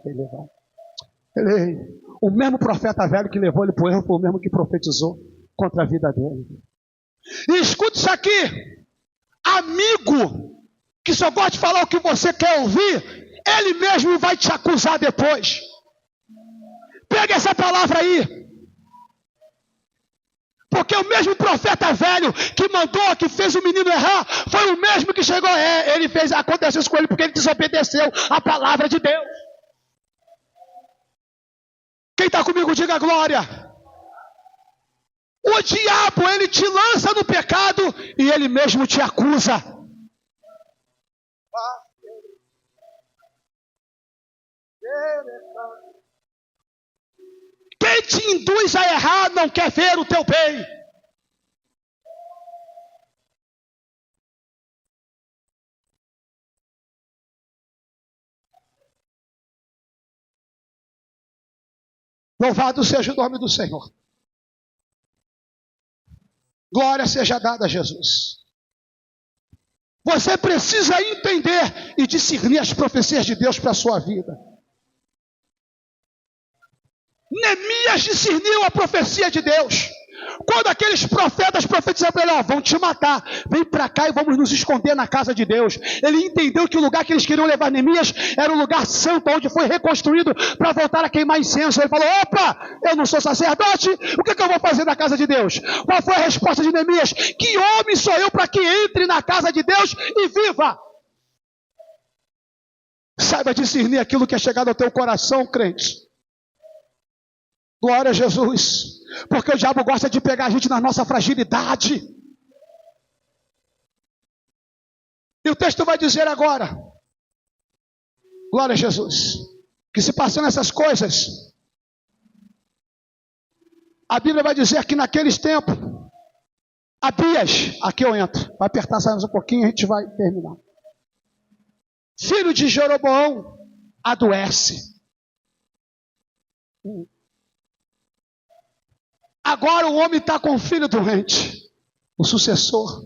O mesmo profeta velho que levou ele para o erro foi o mesmo que profetizou contra a vida dele. E escute isso aqui. Amigo que só gosta de falar o que você quer ouvir, ele mesmo vai te acusar depois. Pega essa palavra aí. Porque o mesmo profeta velho que mandou, que fez o menino errar, foi o mesmo que chegou. Ele fez, aconteceu isso com ele porque ele desobedeceu a palavra de Deus. Quem está comigo, diga glória. O diabo, ele te lança no pecado e ele mesmo te acusa. Quem te induz a errar não quer ver o teu bem. Louvado seja o nome do Senhor. Glória seja dada a Jesus. Você precisa entender e discernir as profecias de Deus para a sua vida. Neemias discerniu a profecia de Deus. Quando aqueles profetas profetizaram para ele, vão te matar, vem para cá e vamos nos esconder na casa de Deus. Ele entendeu que o lugar que eles queriam levar Neemias era um lugar santo, onde foi reconstruído para voltar a queimar incenso. Ele falou, opa, eu não sou sacerdote, o que eu vou fazer na casa de Deus? Qual foi a resposta de Neemias? Que homem sou eu para que entre na casa de Deus e viva? Saiba discernir aquilo que é chegado ao teu coração, crente. Glória a Jesus. Porque o diabo gosta de pegar a gente na nossa fragilidade. E o texto vai dizer agora, glória a Jesus, que se passando essas coisas, a Bíblia vai dizer que naqueles tempos, Abias, aqui eu entro, vai apertar mais um pouquinho e a gente vai terminar. Filho de Jeroboão, adoece. Agora o homem está com o filho doente, o sucessor.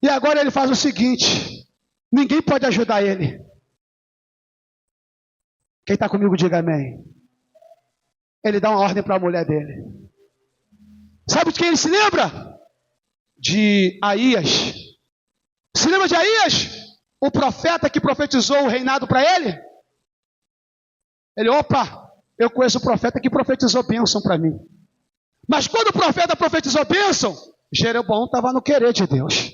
E agora ele faz o seguinte: ninguém pode ajudar ele. Quem está comigo, diga amém. Ele dá uma ordem para a mulher dele. Sabe de quem ele se lembra? De Aías. Se lembra de Aías? O profeta que profetizou o reinado para ele? Ele, opa, eu conheço o profeta que profetizou bênção para mim. Mas quando o profeta profetizou bênção, Jeroboão estava no querer de Deus.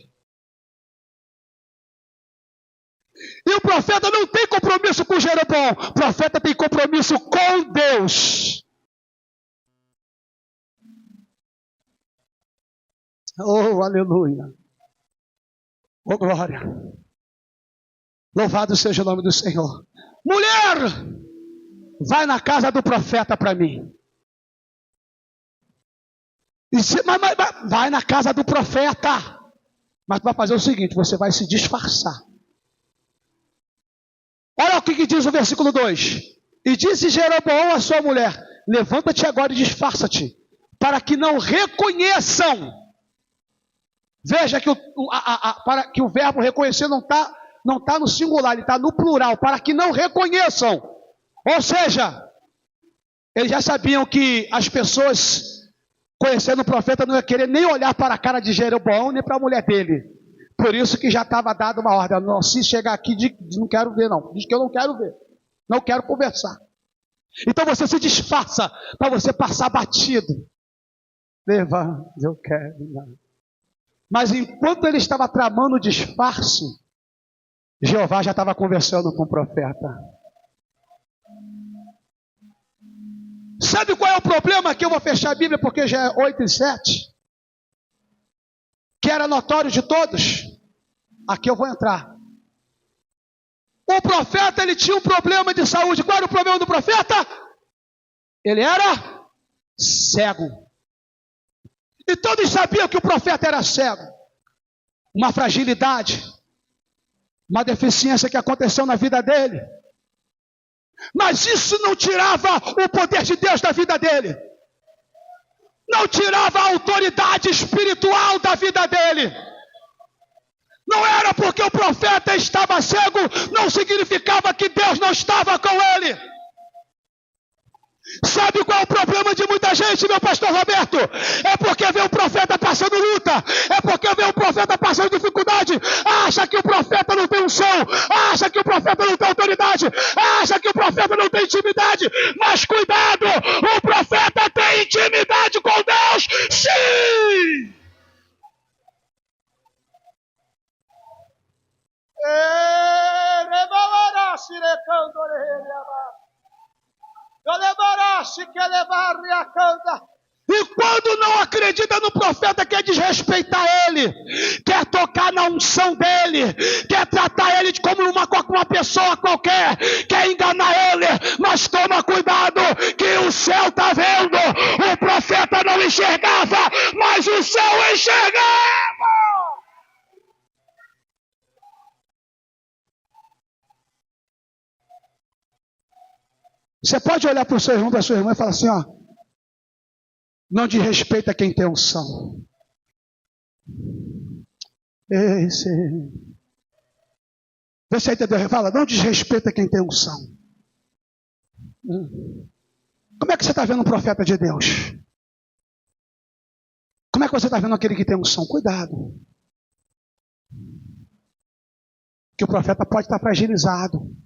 E o profeta não tem compromisso com Jeroboão. O profeta tem compromisso com Deus. Oh, aleluia. Oh, glória. Louvado seja o nome do Senhor. Mulher, vai na casa do profeta para mim. Mas vai na casa do profeta. Mas vai fazer o seguinte, você vai se disfarçar. Olha o que diz o versículo 2. E disse Jeroboão à sua mulher: levanta-te agora e disfarça-te, para que não reconheçam. Veja que para que o verbo reconhecer não está no singular, ele está no plural, para que não reconheçam. Ou seja, eles já sabiam que as pessoas, conhecendo o profeta, não ia querer nem olhar para a cara de Jeroboão, nem para a mulher dele. Por isso que já estava dada uma ordem: não, se chegar aqui, não quero ver não, diz que eu não quero ver, não quero conversar. Então você se disfarça, para você passar batido. Levanta, eu quero, não. Mas enquanto ele estava tramando o disfarce, Jeová já estava conversando com o profeta. Sabe qual é o problema? Que eu vou fechar a Bíblia porque já é 8:07. Que era notório de todos. Aqui eu vou entrar. O profeta, ele tinha um problema de saúde. Qual era o problema do profeta? Ele era cego. E todos sabiam que o profeta era cego. Uma fragilidade, uma deficiência que aconteceu na vida dele. Mas isso não tirava o poder de Deus da vida dele. Não tirava a autoridade espiritual da vida dele. Não era porque o profeta estava cego, não significava que Deus não estava com ele. Sabe qual é o problema de muita gente, meu pastor Roberto? É porque vê o profeta passando luta, é porque vê o profeta passando dificuldade, acha que o profeta não tem unção, acha que o profeta não tem autoridade, acha que o profeta não tem intimidade. Mas cuidado, o profeta tem intimidade com Deus, sim! E quando não acredita no profeta, quer desrespeitar ele, quer tocar na unção dele, quer tratar ele como uma pessoa qualquer, quer enganar ele. Mas toma cuidado, que o céu está vendo. O profeta não enxergava, mas o céu enxergava. Você pode olhar para o seu irmão, para a sua irmã e falar assim, ó: não desrespeita quem tem unção. Esse. Você entendeu? Fala: não desrespeita quem tem unção. Como é que você está vendo um profeta de Deus? Como é que você está vendo aquele que tem unção? Cuidado. Que o profeta pode estar fragilizado.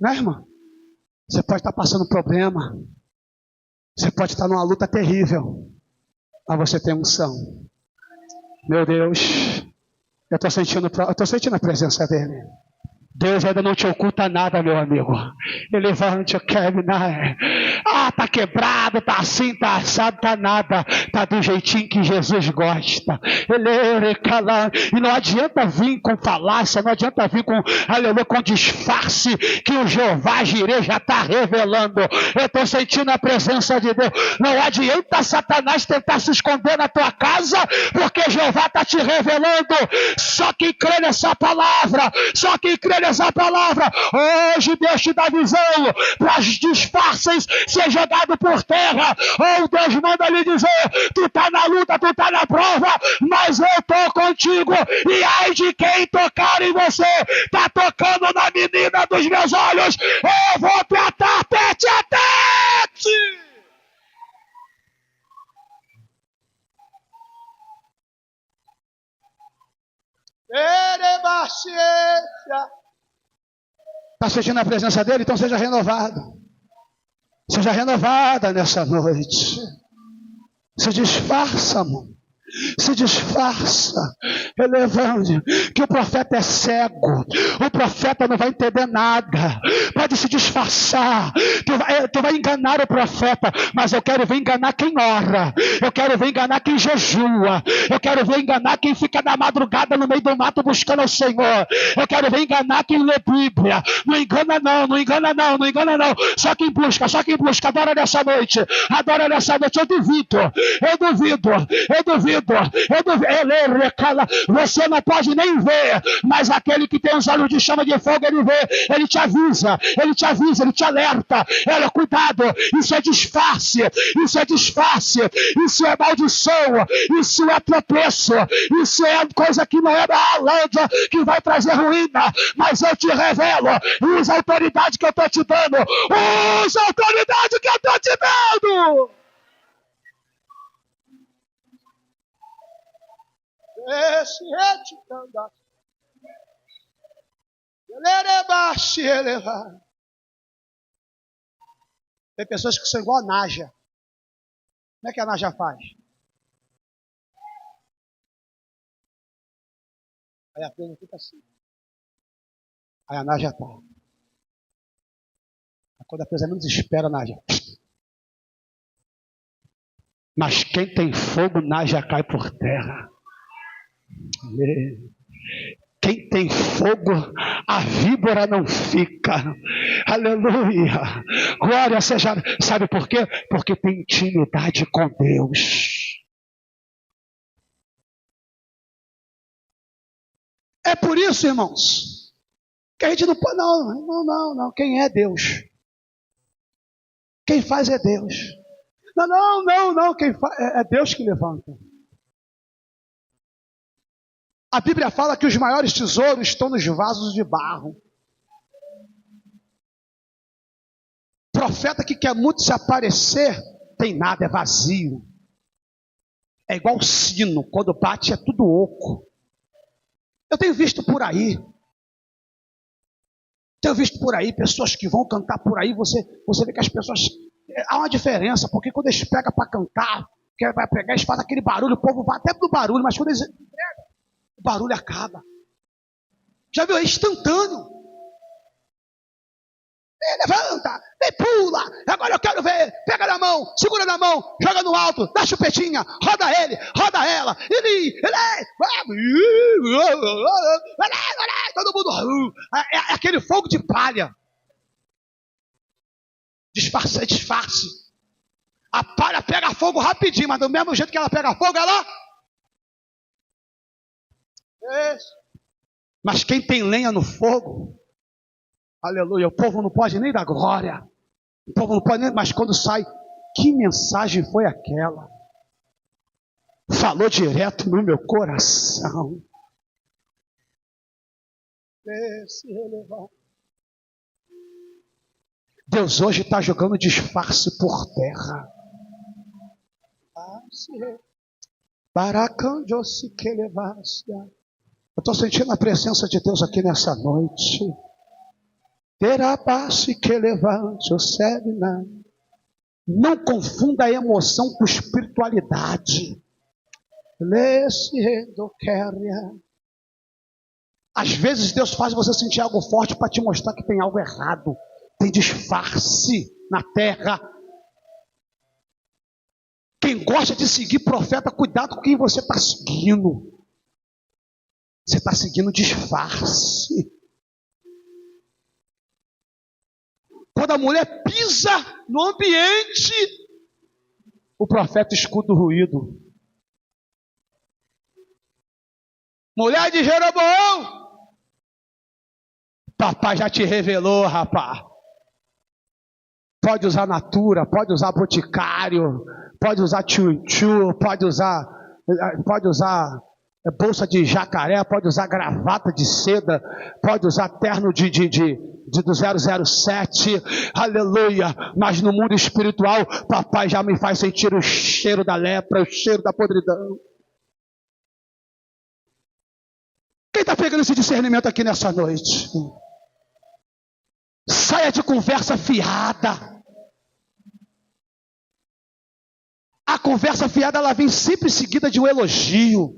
Né, irmã? Você pode estar passando problema. Você pode estar numa luta terrível. Mas você tem unção. Meu Deus, eu estou sentindo a presença dele. Deus ainda não te oculta nada, meu amigo. Levante o Kevin. Tá quebrado, tá assim, tá assado, tá nada. Tá do jeitinho que Jesus gosta. E não adianta vir com falácia, não adianta vir com, aleluia, com disfarce, que o Jeová Jireh já está revelando. Eu estou sentindo a presença de Deus. Não adianta Satanás tentar se esconder na tua casa, porque Jeová está te revelando. Só quem crê nessa palavra, só quem crê nessa palavra, hoje Deus te dá visão para os disfarces, seja jogado por terra. Ou Deus manda lhe dizer: tu está na luta, tu está na prova, mas eu estou contigo. E ai de quem tocar em você, está tocando na menina dos meus olhos. Eu vou tratar tete a tete. Está sentindo a presença dele? Então seja renovado. Seja renovada nessa noite. Se disfarça, amor. Se disfarça, elevando, que o profeta é cego, o profeta não vai entender nada, pode se disfarçar, tu vai enganar o profeta, mas eu quero ver enganar quem ora, eu quero ver enganar quem jejua, eu quero ver enganar quem fica na madrugada no meio do mato buscando ao Senhor, eu quero ver enganar quem lê Bíblia. Não engana não, não engana não, não engana não, só quem busca, adora nessa noite, eu duvido. Você não pode nem ver, mas aquele que tem os olhos de chama de fogo, ele vê, ele te avisa, ele te alerta. Olha, cuidado, isso é disfarce, isso é maldição, isso é tropeço, isso é coisa que não é malandra, que vai trazer ruína, mas eu te revelo, usa a autoridade que eu estou te dando, Tem pessoas que são igual a Nádia. Como é que a Nádia faz? Aí a perna fica assim. Aí a Nádia tá. Quando a coisa menos espera, a Nádia. Mas quem tem fogo, Nádia cai por terra. Quem tem fogo, a víbora não fica. Aleluia. Glória seja. Sabe por quê? Porque tem intimidade com Deus. É por isso, irmãos, que a gente não pode. Não. Quem é Deus? Quem faz é Deus. Não. Quem faz é Deus que levanta. A Bíblia fala que os maiores tesouros estão nos vasos de barro. Profeta que quer muito se aparecer, tem nada, é vazio. É igual sino, quando bate é tudo oco. Eu tenho visto por aí pessoas que vão cantar por aí, você vê que as pessoas... Há uma diferença, porque quando eles pegam para cantar, que vai pregar, eles fazem aquele barulho, o povo vai até pro barulho, mas quando eles pregam, o barulho acaba. Já viu? É instantâneo. Levanta, vem, pula. Agora eu quero ver. Pega na mão, segura na mão, joga no alto, dá chupetinha, roda ele, roda ela. Todo mundo. É aquele fogo de palha. Disfarce. A palha pega fogo rapidinho, mas do mesmo jeito que ela pega fogo, ela... Mas quem tem lenha no fogo, aleluia, o povo não pode nem dar glória, o povo não pode nem, mas quando sai, que mensagem foi aquela? Falou direto no meu coração. Deus hoje está jogando disfarce por terra. Eu estou sentindo a presença de Deus aqui nessa noite. Não confunda a emoção com espiritualidade. Às vezes Deus faz você sentir algo forte para te mostrar que tem algo errado. Tem disfarce na terra. Quem gosta de seguir profeta, cuidado com quem você está seguindo. Você está seguindo disfarce. Quando a mulher pisa no ambiente, o profeta escuta o ruído. Mulher de Jeroboão, papai já te revelou, rapaz. Pode usar Natura, pode usar Boticário, pode usar Tchutchu, pode usar bolsa de jacaré, pode usar gravata de seda, pode usar terno do 007, aleluia. Mas no mundo espiritual, papai já me faz sentir o cheiro da lepra, o cheiro da podridão. Quem está pegando esse discernimento aqui nessa noite? Saia de conversa fiada. A conversa fiada, ela vem sempre seguida de um elogio.